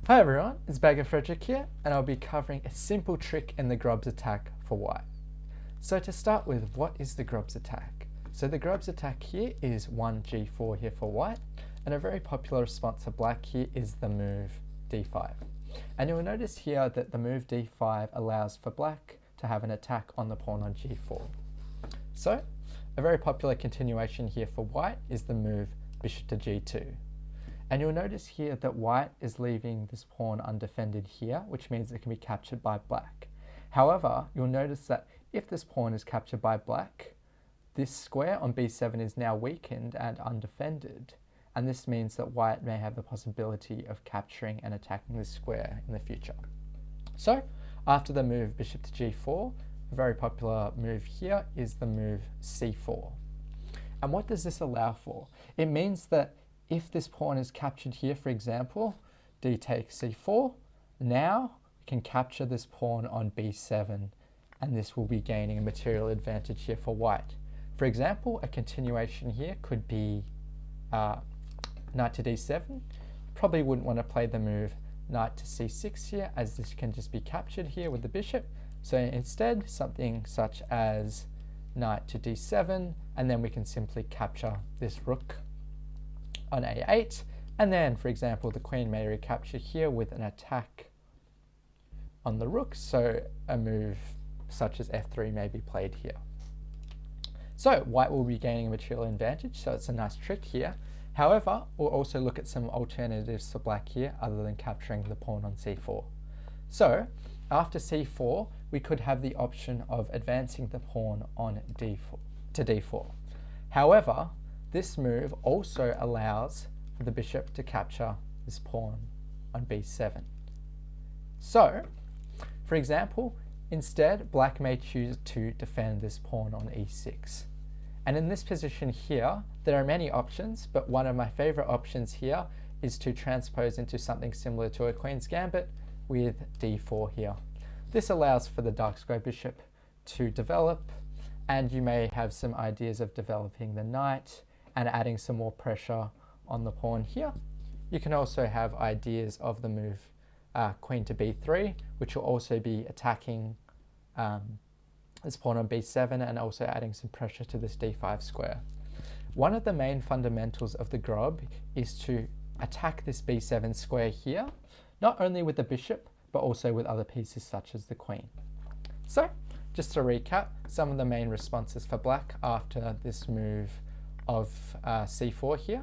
Hi everyone, it's Bagger Frederick here, and I'll be covering a simple trick in the Grob's attack for white. So to start with, what is the Grob's attack? So the Grob's attack here is 1g4 here for white, and a very popular response for black here is the move d5. And you'll notice here that the move d5 allows for black to have an attack on the pawn on g4. So a very popular continuation here for white is the move bishop to g2. And you'll notice here that white is leaving this pawn undefended here, which means it can be captured by black. However, you'll notice that if this pawn is captured by black, this square on b7 is now weakened and undefended, and this means that white may have the possibility of capturing and attacking this square in the future. So, after the move bishop to g4, a very popular move here is the move c4. And what does this allow for? It means that if this pawn is captured here, for example, d takes c4, now we can capture this pawn on b7, and this will be gaining a material advantage here for white. For example, a continuation here could be knight to d7. Probably wouldn't want to play the move knight to c6 here, as this can just be captured here with the bishop. So instead, something such as knight to d7, and then we can simply capture this rook on a8, and then, for example, the queen may recapture here with an attack on the rook, so a move such as f3 may be played here. So white will be gaining a material advantage, so it's a nice trick here. However, we'll also look at some alternatives for black here other than capturing the pawn on c4. So after c4, we could have the option of advancing the pawn on d4 to d4. However, this move also allows for the bishop to capture this pawn on b7. So, for example, instead, black may choose to defend this pawn on e6. And in this position here, there are many options, but one of my favorite options here is to transpose into something similar to a queen's gambit with d4 here. This allows for the dark square bishop to develop, and you may have some ideas of developing the knight and adding some more pressure on the pawn here. You can also have ideas of the move queen to b3, which will also be attacking this pawn on b7 and also adding some pressure to this d5 square. One of the main fundamentals of the Grob is to attack this b7 square here, not only with the bishop, but also with other pieces such as the queen. So, just to recap, some of the main responses for black after this move of c4 here.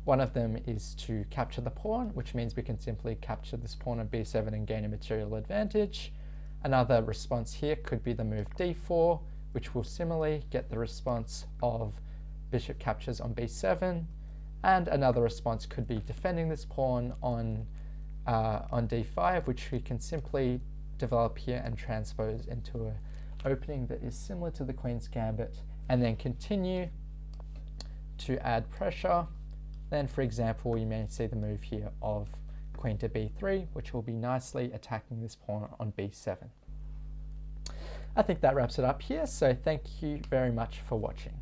One of them is to capture the pawn, which means we can simply capture this pawn on b7 and gain a material advantage. Another response here could be the move d4, which will similarly get the response of bishop captures on b7. And another response could be defending this pawn on d5, which we can simply develop here and transpose into an opening that is similar to the queen's gambit, and then continue to add pressure. Then, for example, you may see the move here of queen to b3, which will be nicely attacking this pawn on b7. I think that wraps it up here, so thank you very much for watching.